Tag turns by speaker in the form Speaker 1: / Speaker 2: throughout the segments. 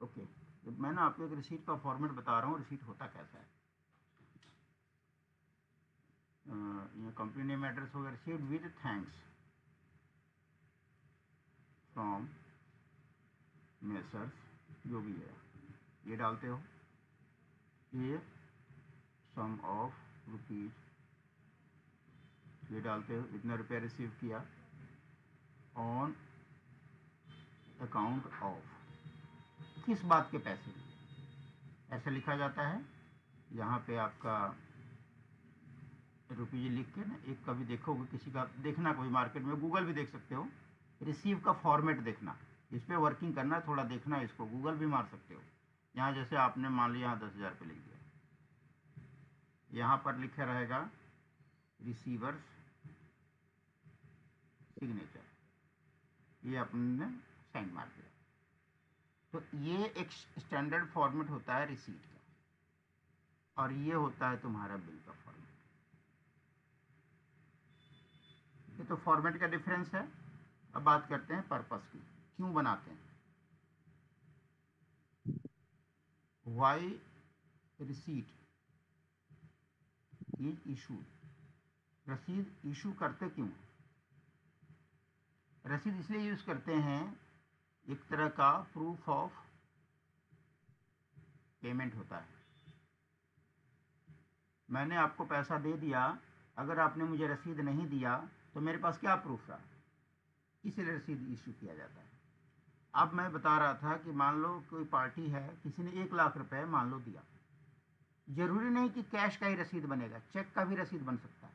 Speaker 1: Okay, तो मैं ना आपको एक रिसीट का फॉर्मेट बता रहा हूँ। रिसीट होता कैसा है। ये कंपनी नेम एड्रेस होगा, receipt with thanks from messrs, जो भी है ये डालते हो। ये सम ऑफ रुपीज ये डालते हो, इतना रुपया रिसीव किया ऑन अकाउंट ऑफ, किस बात के पैसे लिए ऐसा लिखा जाता है। यहाँ पे आपका रुपये लिख के ना, एक कभी देखोगे किसी का, देखना कोई मार्केट में, गूगल भी देख सकते हो, रिसीव का फॉर्मेट देखना, इस पर वर्किंग करना, थोड़ा देखना, इसको गूगल भी मार सकते हो। यहाँ जैसे आपने मान लिया यहाँ 10,000 रुपये लिख दिया, यहाँ पर लिखा रहेगा रिसीवर्स सिग्नेचर, ये आपने साइन मार दिया। तो ये एक स्टैंडर्ड फॉर्मेट होता है रिसीट का, और ये होता है तुम्हारा बिल का फॉर्मेट। ये तो फॉर्मेट का डिफरेंस है। अब बात करते हैं पर्पस की, क्यों बनाते हैं। वाई रिसीट इज इशूड, रसीद इशू करते क्यों। रसीद इसलिए यूज करते हैं, एक तरह का प्रूफ ऑफ पेमेंट होता है। मैंने आपको पैसा दे दिया, अगर आपने मुझे रसीद नहीं दिया तो मेरे पास क्या प्रूफ रहा, इसलिए रसीद इशू किया जाता है। अब मैं बता रहा था कि मान लो कोई पार्टी है, किसी ने 1,00,000 रुपए मान लो दिया, जरूरी नहीं कि कैश का ही रसीद बनेगा, चेक का भी रसीद बन सकता है।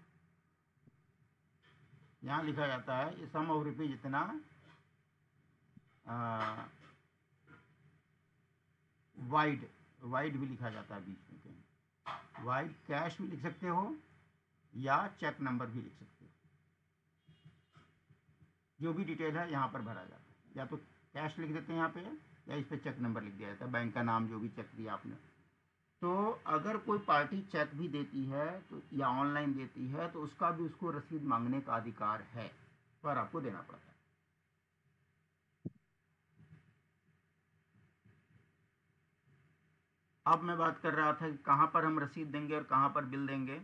Speaker 1: यहाँ लिखा जाता है ये सम ऑफ रुपीज इतना, वाइड वाइड भी लिखा जाता है बीच में कहीं, वाइड कैश भी लिख सकते हो या चेक नंबर भी लिख सकते हो, जो भी डिटेल है यहाँ पर भरा जाता है। या तो कैश लिख देते हैं यहाँ पे, या इस पे चेक नंबर लिख दिया जाता है, बैंक का नाम, जो भी चेक दिया आपने। तो अगर कोई पार्टी चेक भी देती है तो, या ऑनलाइन देती है, तो उसका भी उसको रसीद मांगने का अधिकार है, पर आपको देना पड़ता है। अब मैं बात कर रहा था कि कहाँ पर हम रसीद देंगे और कहाँ पर बिल देंगे।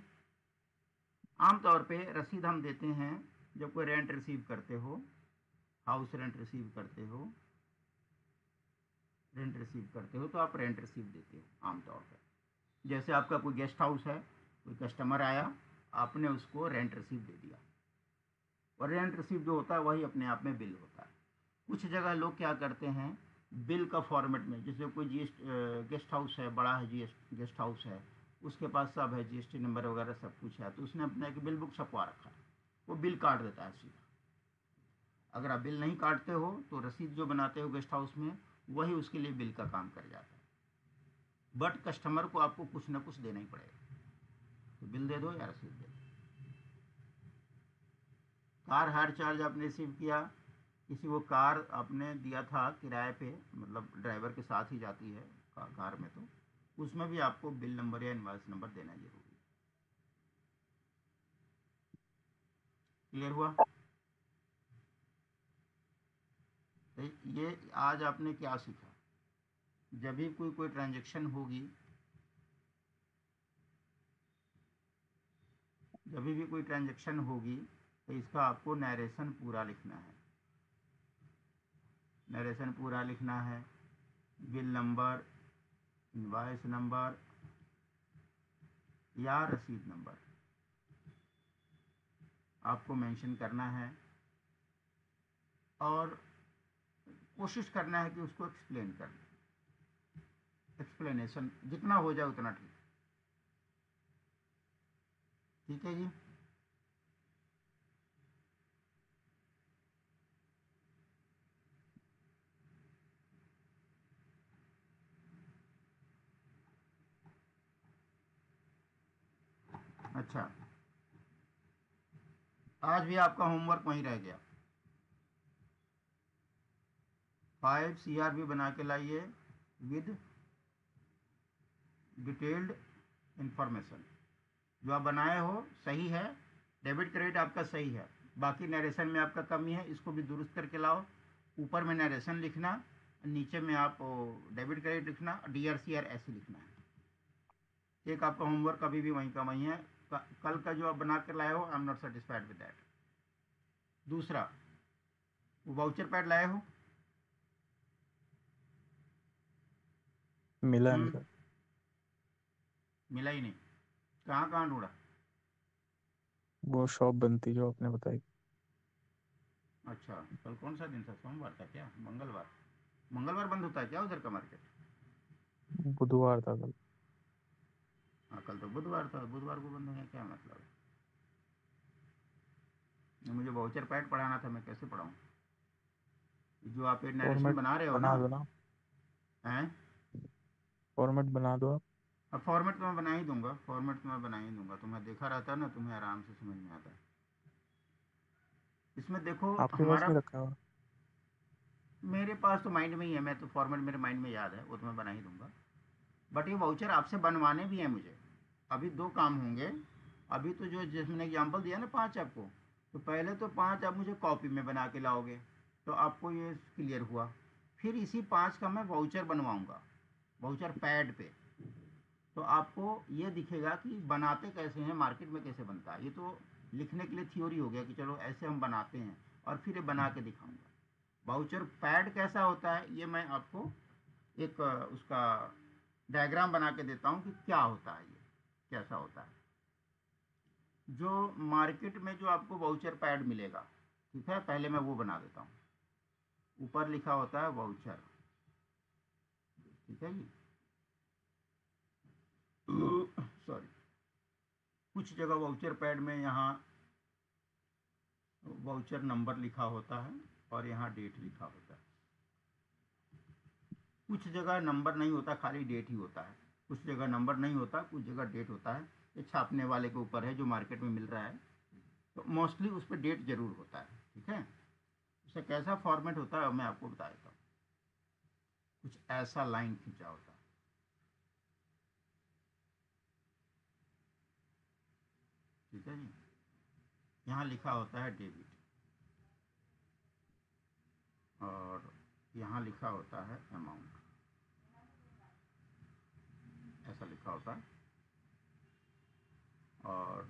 Speaker 1: आमतौर पे रसीद हम देते हैं जब कोई रेंट रिसीव करते हो, हाउस रेंट रिसीव करते हो, तो आप रेंट रिसीव देते हो आमतौर पर। जैसे आपका कोई गेस्ट हाउस है, कोई कस्टमर आया, आपने उसको रेंट रिसीव दे दिया, और रेंट रिसीव जो होता है वही अपने आप में बिल होता है। कुछ जगह लोग क्या करते हैं, बिल का फॉर्मेट में, जैसे कोई गेस्ट हाउस है, बड़ा है गेस्ट हाउस है, उसके पास सब है, जीएसटी नंबर वगैरह सब कुछ है, तो उसने अपना एक बिल बुक छपवा रखा है, वो बिल काट देता है सीधा। अगर आप बिल नहीं काटते हो तो रसीद जो बनाते हो गेस्ट हाउस में, वही उसके लिए बिल का काम कर जाता है। बट कस्टमर को आपको कुछ ना कुछ देना ही पड़ेगा, तो बिल दे दो या रसीद दे दो। कार हायर चार्ज आपने रिसीव किया, किसी को कार आपने दिया था किराए पे, मतलब ड्राइवर के साथ ही जाती है कार में, तो उसमें भी आपको बिल नंबर या इनवॉइस नंबर देना जरूरी है। क्लियर हुआ। तो ये आज आपने क्या सीखा, जब भी कोई ट्रांजेक्शन होगी, तो इसका आपको नरेशन पूरा लिखना है। नरेशन पूरा लिखना है, बिल नंबर, इनवॉइस नंबर या रसीद नंबर आपको मेंशन करना है, और कोशिश करना है कि उसको एक्सप्लेन करना, एक्सप्लेनेशन जितना हो जाए उतना ठीक। ठीक है जी। अच्छा, आज भी आपका होमवर्क वहीं रह गया। 5 CRV बना के लाइए विद डिटेल्ड इंफॉर्मेशन। जो आप बनाए हो सही है, डेबिट क्रेडिट आपका सही है, बाकी नरेशन में आपका कमी है, इसको भी दुरुस्त करके लाओ। ऊपर में नरेशन लिखना, नीचे में आप डेबिट क्रेडिट लिखना, DRCR ऐसे लिखना है। एक आपका होमवर्क अभी भी वहीं का वहीं है। कल का जो आप बना कर लाए हो, I am not satisfied with that. दूसरा, वो वाउचर पैड लाए हो?
Speaker 2: मिला नहीं
Speaker 1: हम्म,
Speaker 2: सर।
Speaker 1: मिला ही नहीं। कहाँ कहाँ ढूंढा?
Speaker 2: वो शॉप बनती जो आपने बताई।
Speaker 1: अच्छा, कल कौन सा दिन था? सोमवार था क्या? मंगलवार? मंगलवार बंद होता है क्या उधर का मार्केट?
Speaker 2: बुधवार था कल।
Speaker 1: हाँ, कल तो बुधवार था, बुधवार को बंद है क्या मतलब? मुझे वाउचर पैड पढ़ाना था, मैं कैसे पढ़ाऊँ? जो आप ये नरेशन
Speaker 2: फॉर्मेट
Speaker 1: बना रहे हो ना,
Speaker 2: बना दो ना।
Speaker 1: हैं?
Speaker 2: फॉर्मेट बना दो आप।
Speaker 1: अब फॉर्मेट तो मैं बना ही दूंगा, फॉर्मेट तो मैं बना ही दूंगा। तुम्हें देखा रहता है ना, तुम्हें आराम से समझ में आता है। इसमें देखो
Speaker 2: आपके पास
Speaker 1: हमारा,
Speaker 2: नहीं रखा हुआ?
Speaker 1: मेरे पास तो माइंड में ही है, मैं तो फॉर्मेट मेरे माइंड में याद है, वो तो मैं बना ही दूंगा। बट ये वाउचर आपसे बनवाने भी हैं मुझे। अभी दो काम होंगे। अभी तो जो जिस मैंने एग्जाम्पल दिया ना 5 आपको, तो पहले तो 5 आप मुझे कॉपी में बना के लाओगे, तो आपको ये क्लियर हुआ। फिर इसी 5 का मैं वाउचर बनवाऊंगा, वाउचर पैड पे। तो आपको ये दिखेगा कि बनाते कैसे हैं, मार्केट में कैसे बनता है। ये तो लिखने के लिए थ्योरी हो गया कि चलो ऐसे हम बनाते हैं, और फिर ये बना के दिखाऊंगा। वाउचर पैड कैसा होता है ये मैं आपको एक उसका डायग्राम बना के देता हूँ कि क्या होता है, ये कैसा होता है। जो मार्केट में जो आपको वाउचर पैड मिलेगा, ठीक है, पहले मैं वो बना देता हूँ। ऊपर लिखा होता है वाउचर, ठीक है जी। सॉरी, कुछ जगह वाउचर पैड में यहाँ वाउचर नंबर लिखा होता है और यहाँ डेट लिखा होता है। कुछ जगह नंबर नहीं होता, खाली डेट ही होता है। कुछ जगह नंबर नहीं होता, कुछ जगह डेट होता है। ये छापने वाले के ऊपर है, जो मार्केट में मिल रहा है। तो मोस्टली उस पर डेट जरूर होता है, ठीक है। उससे कैसा फॉर्मेट होता है मैं आपको बता देता हूँ। कुछ ऐसा लाइन खींचा होता है, ठीक है जी। यहाँ लिखा होता है डेबिट, और यहाँ लिखा होता है अमाउंट, ऐसा लिखा होता है। और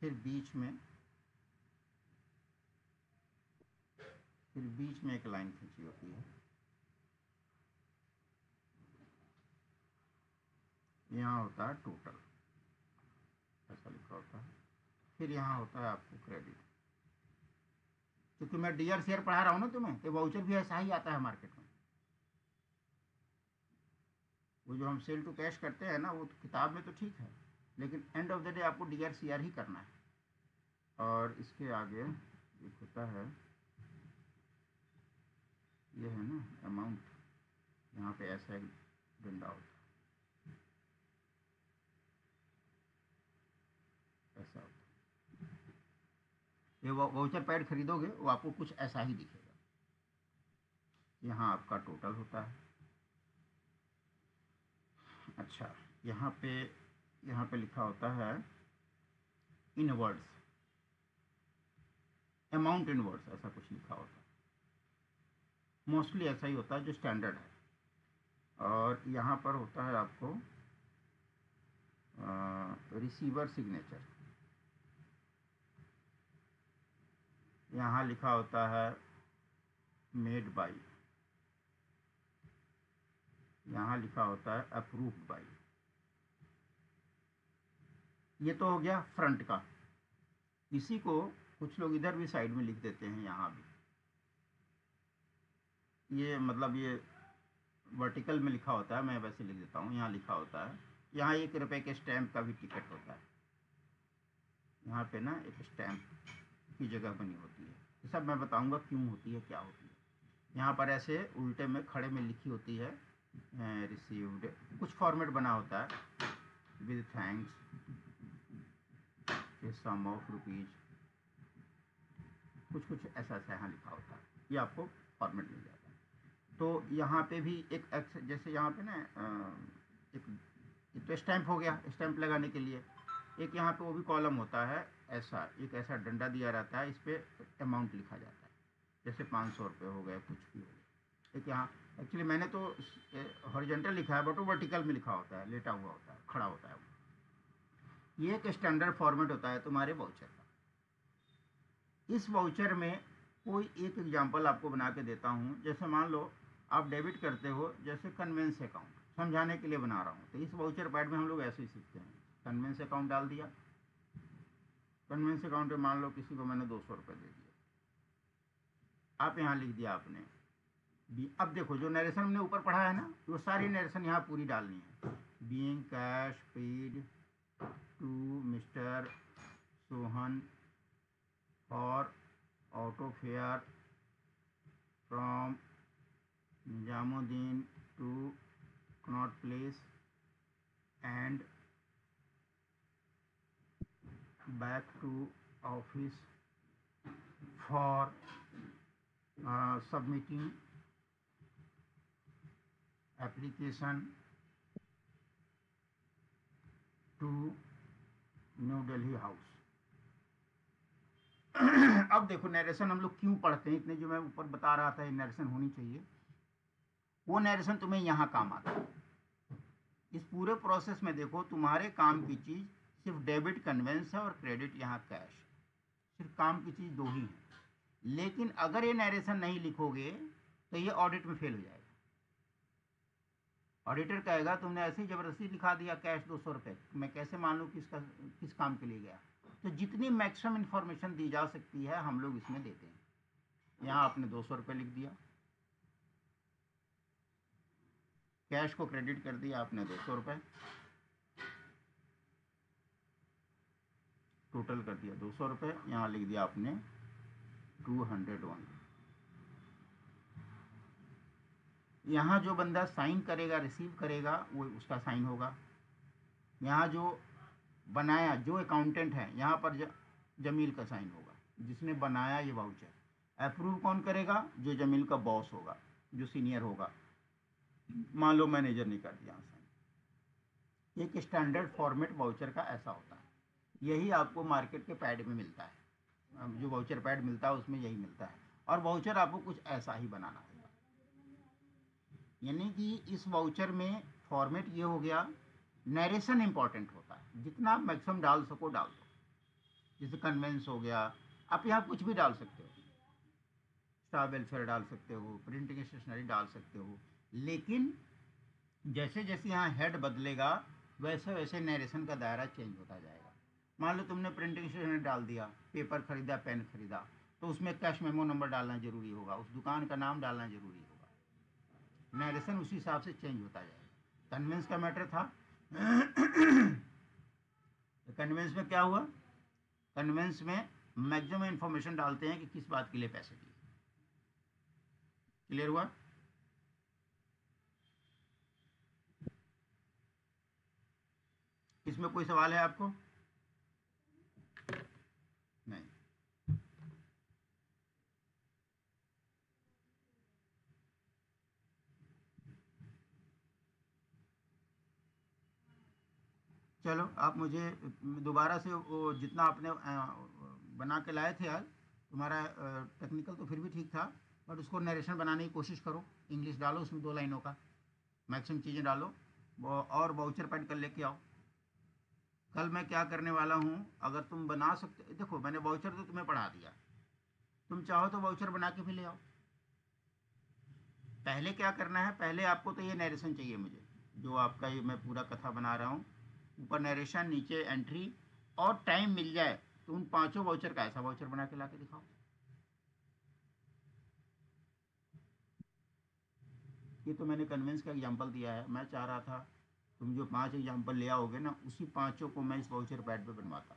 Speaker 1: फिर बीच में एक लाइन खींची होती है। यहाँ होता है टोटल, ऐसा लिखा होता है। फिर यहाँ होता है आपको क्रेडिट। क्योंकि मैं DRCR पढ़ा रहा हूँ ना तुम्हें, तो वाउचर भी ऐसा ही आता है मार्केट में। वो जो हम सेल टू कैश करते हैं ना, वो तो किताब में तो ठीक है, लेकिन एंड ऑफ द डे आपको DRCR ही करना है। और इसके आगे एक होता है, ये है ना अमाउंट, यहाँ पे ऐसा एक डंडा होता है, ऐसा होता है। ये वाउचर पैड खरीदोगे, वो आपको कुछ ऐसा ही दिखेगा। यहाँ आपका टोटल होता है। अच्छा, यहाँ पे लिखा होता है इनवर्ड्स, अमाउंट इनवर्ड्स, ऐसा कुछ लिखा होता है। मोस्टली ऐसा ही होता है जो स्टैंडर्ड है। और यहाँ पर होता है आपको रिसीवर सिग्नेचर। यहाँ लिखा होता है मेड बाई, यहाँ लिखा होता है अप्रूव्ड बाई। ये तो हो गया फ्रंट का। इसी को कुछ लोग इधर भी साइड में लिख देते हैं, यहाँ भी। ये मतलब ये वर्टिकल में लिखा होता है, मैं वैसे लिख देता हूँ। यहाँ लिखा होता है, यहाँ 1 रुपये के स्टैम्प का भी टिकट होता है। यहाँ पे ना एक स्टैम्प की जगह बनी होती है। ये सब मैं बताऊँगा क्यों होती है, क्या होती है। यहाँ पर ऐसे उल्टे में खड़े में लिखी होती है रिसीव्ड, कुछ फॉर्मेट बना होता है, with thanks, sum of rupees, कुछ कुछ ऐसा ऐसा यहाँ लिखा होता है। ये आपको फॉर्मेट मिल जाता है। तो यहाँ पे भी एक जैसे यहाँ पे ना एक तो स्टैंप हो गया, स्टैंप लगाने के लिए। एक यहाँ पे वो भी कॉलम होता है, ऐसा एक ऐसा डंडा दिया रहता है, इस पर अमाउंट लिखा जाता है, जैसे 500 रुपये हो गए, कुछ भी हो गया। एक यहाँ एक्चुअली मैंने तो हॉरिजॉन्टल लिखा है, बट वो वर्टिकल में लिखा होता है, लेटा हुआ होता है, खड़ा होता है वो। ये एक स्टैंडर्ड फॉर्मेट होता है तुम्हारे वाउचर का। इस वाउचर में कोई एक एग्जांपल आपको बना के देता हूँ। जैसे मान लो आप डेबिट करते हो, जैसे कन्वेंस अकाउंट, समझाने के लिए बना रहा हूँ। तो इस वाउचर पैड में हम लोग ऐसे ही सीखते हैं। कन्वेंस अकाउंट डाल दिया, कन्वेंस अकाउंट में मान लो किसी को मैंने 200 रुपये दे दिया, आप यहाँ लिख दिया आपने अब देखो जो नरेशन हमने ऊपर पढ़ा है ना, वो सारी नरेशन यहाँ पूरी डालनी है। Being cash paid to mister Sohan for auto fare from Nizamuddin to Connaught Place and back to office for submitting application to New Delhi house. अब देखो नरेशन हम लोग क्यों पढ़ते हैं, इतने जो मैं ऊपर बता रहा था ये नरेशन होनी चाहिए, वो नरेशन तुम्हें यहाँ काम आता है। इस पूरे प्रोसेस में देखो तुम्हारे काम की चीज़ सिर्फ डेबिट कन्वेंस है और क्रेडिट यहाँ कैश, सिर्फ काम की चीज़ दो ही है। लेकिन अगर ये नरेशन नहीं लिखोगे तो ये ऑडिट में फेल हो जाएगा। ऑडिटर कहेगा तुमने ऐसे ही ज़बरदस्ती लिखा दिया कैश 200 रुपये, मैं कैसे मान लूँ किस काम के लिए गया। तो जितनी मैक्सिमम इन्फॉर्मेशन दी जा सकती है हम लोग इसमें देते हैं। यहाँ आपने 200 रुपये लिख दिया, कैश को क्रेडिट कर दिया आपने 200 रुपये, टोटल कर दिया 200 रुपये, यहाँ लिख दिया आपने 201। यहाँ जो बंदा साइन करेगा, रिसीव करेगा, वो उसका साइन होगा। यहाँ जो बनाया, जो अकाउंटेंट है, यहाँ पर जमील का साइन होगा, जिसने बनाया ये वाउचर। अप्रूव कौन करेगा? जो जमील का बॉस होगा, जो सीनियर होगा। मान लो मैनेजर ने कर दिया साइन। एक स्टैंडर्ड फॉर्मेट वाउचर का ऐसा होता है। यही आपको मार्केट के पैड में मिलता है, जो वाउचर पैड मिलता है उसमें यही मिलता है। और वाउचर आपको कुछ ऐसा ही बनाना होगा। यानी कि इस वाउचर में फॉर्मेट ये हो गया, नरेशन इंपॉर्टेंट होता है, जितना आप मैक्सिमम डाल सको डाल दो। जैसे कन्वेंस हो गया, आप यहाँ कुछ भी डाल सकते हो, स्टाफ वेलफेयर डाल सकते हो, प्रिंटिंग स्टेशनरी डाल सकते हो। लेकिन जैसे जैसे यहाँ हेड बदलेगा वैसे वैसे नरेशन का दायरा चेंज होता जाएगा। मान लो तुमने प्रिंटिंग स्टेशनरी डाल दिया, पेपर खरीदा, पेन खरीदा, तो उसमें कैश मेमो नंबर डालना जरूरी होगा, उस दुकान का नाम डालना जरूरी होगा। नरेशन उसी हिसाब से चेंज होता जाएगा। कन्वेंस का मैटर था। तो कन्वेंस में क्या हुआ? कन्वेंस में मैक्सिमम इंफॉर्मेशन डालते हैं कि किस बात के लिए पैसे दिए। क्लियर हुआ? इसमें कोई सवाल है आपको? नहीं। चलो आप मुझे दोबारा से वो जितना आपने बना के लाए थे आज, तुम्हारा टेक्निकल तो फिर भी ठीक था, बट उसको नरेशन बनाने की कोशिश करो। इंग्लिश डालो उसमें 2 लाइनों का, मैक्सिमम चीज़ें डालो, और वाउचर पैड कर लेके आओ। कल मैं क्या करने वाला हूँ, अगर तुम बना सकते, देखो मैंने वाउचर तो तुम्हें पढ़ा दिया, तुम चाहो तो वाउचर बना के भी ले आओ। पहले क्या करना है, पहले आपको तो ये नरेशन चाहिए मुझे, जो आपका ये मैं पूरा कथा बना रहा हूँ, ऊपर नरेशन, नीचे एंट्री, और टाइम मिल जाए तो उन 5 वाउचर का ऐसा वाउचर बना के ला के दिखाओ। ये तो मैंने कन्वेंस का एग्जांपल दिया है। मैं चाह रहा था तुम जो 5 एग्जांपल ले आओगे ना, उसी 5 को मैं इस वाउचर पैड पे बनवाता।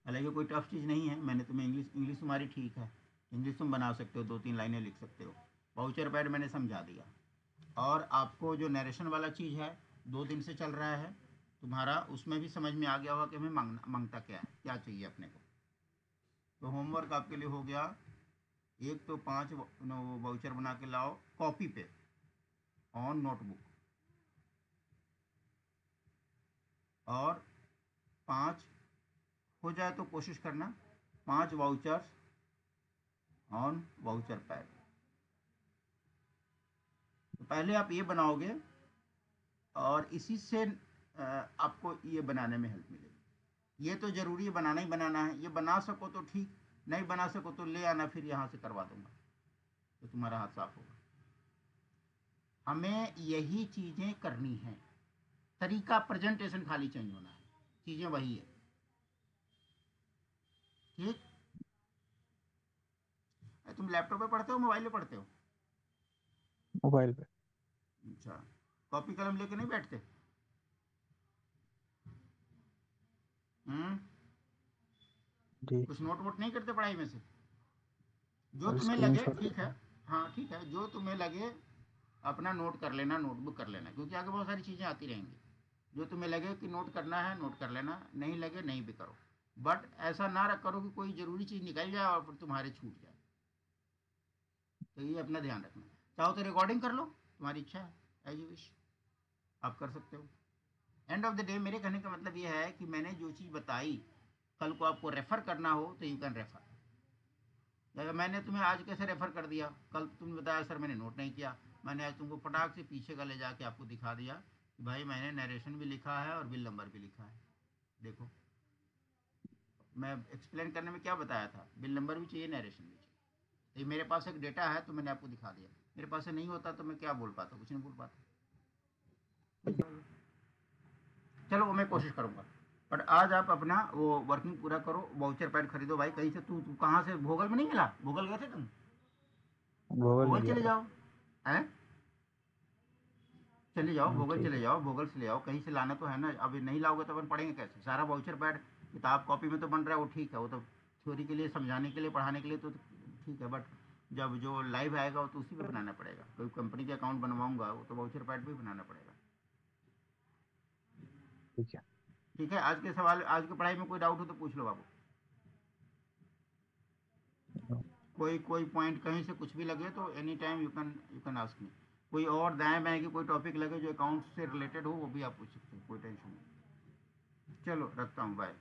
Speaker 1: हालांकि कोई टफ चीज़ नहीं है। मैंने तुम्हें इंग्लिश तुम्हारी ठीक है, इंग्लिश तुम बना सकते हो, 2-3 लाइनें लिख सकते हो। वाउचर पैड मैंने समझा दिया। और आपको जो नरेशन वाला चीज़ है 2 दिन से चल रहा है तुम्हारा, उसमें भी समझ में आ गया होगा कि हमें मांगता क्या है, क्या चाहिए अपने को। तो होमवर्क आपके लिए हो गया, एक तो 5 वाउचर बना के लाओ कॉपी पे ऑन नोटबुक, और 5 हो जाए तो कोशिश करना 5 वाउचर्स ऑन वाउचर पैड। तो पहले आप ये बनाओगे और इसी से आपको ये बनाने में हेल्प मिलेगी। ये तो ज़रूरी है, बनाना ही बनाना है। ये बना सको तो ठीक, नहीं बना सको तो ले आना, फिर यहाँ से करवा दूंगा तो तुम्हारा हाथ साफ होगा। हमें यही चीज़ें करनी हैं, तरीका प्रेजेंटेशन खाली चेंज होना है, चीज़ें वही है। ठीक, तुम लैपटॉप पे पढ़ते हो मोबाइल पे पढ़ते हो?
Speaker 2: मोबाइल पे।
Speaker 1: अच्छा, कॉपी कलम लेके नहीं बैठते? हम्म,
Speaker 2: जी।
Speaker 1: कुछ नोट वोट नहीं करते पढ़ाई में से? जो
Speaker 2: और
Speaker 1: तुम्हें लगे
Speaker 2: स्क्रीनशॉट
Speaker 1: ठीक है।
Speaker 2: लेते
Speaker 1: हाँ ठीक है, जो तुम्हें लगे अपना नोट कर लेना, नोटबुक कर लेना, क्योंकि आगे बहुत सारी चीज़ें आती रहेंगी। जो तुम्हें लगे कि नोट करना है नोट कर लेना, नहीं लगे नहीं भी करो। बट ऐसा ना रख करो कि कोई ज़रूरी चीज़ निकल जाए और फिर तुम्हारे छूट जाए। तो ये अपना ध्यान रखना। चाहो तो रिकॉर्डिंग कर लो, तुम्हारी इच्छा है, एज यू विश, आप कर सकते हो। एंड ऑफ द डे मेरे कहने का मतलब ये है कि मैंने जो चीज़ बताई, कल को आपको रेफ़र करना हो तो यू कैन रेफ़र। अगर मैंने तुम्हें आज कैसे रेफ़र कर दिया, कल तुमने बताया सर मैंने नोट नहीं किया, मैंने आज तुमको फटाक से पीछे का ले जाके आपको दिखा दिया कि भाई मैंने नरेशन भी लिखा है और बिल नंबर भी लिखा है। देखो, मैं एक्सप्लेन करने में क्या बताया था, बिल नंबर भी चाहिए, नरेशन भी चाहिए। तो ये मेरे पास एक डेटा है तो मैंने आपको दिखा दिया। मेरे पास से नहीं होता तो मैं क्या बोल पाता, कुछ नहीं बोल पाता। चलो वो मैं कोशिश करूँगा। बट आज आप अपना वो वर्किंग पूरा करो, वाउचर पैड खरीदो भाई कहीं से। तू कहाँ से, भोगल में नहीं मिला? भोगल गए थे तुम?
Speaker 2: गूगल
Speaker 1: भोगल
Speaker 2: नहीं गया
Speaker 1: चले
Speaker 2: था।
Speaker 1: जाओ, हैं, चले जाओ भोगल,
Speaker 2: ठीक
Speaker 1: चले
Speaker 2: है।
Speaker 1: जाओ भोगल से ले आओ, कहीं से लाना तो है ना। अभी नहीं लाओगे तो अपन पढ़ेंगे कैसे? सारा वाउचर पैड किताब कॉपी में तो बन रहा है, वो ठीक है, वो तो थ्योरी के लिए, समझाने के लिए, पढ़ाने के लिए तो ठीक है। बट जब जो लाइव आएगा वो तो उसी पे बनाना पड़ेगा। कोई कंपनी के अकाउंट बनवाऊंगा वो तो वाउचर पैड भी बनाना पड़ेगा।
Speaker 2: ठीक है।
Speaker 1: ठीक है, आज के सवाल, आज की पढ़ाई में कोई डाउट हो तो पूछ लो बाबू। कोई कोई पॉइंट कहीं से कुछ भी लगे तो any time you can ask me. कोई और दाएं बाएं की कोई टॉपिक लगे जो अकाउंट से रिलेटेड हो वो भी आप पूछ सकते हो, कोई टेंशन नहीं। चलो रखता हूँ, बाय।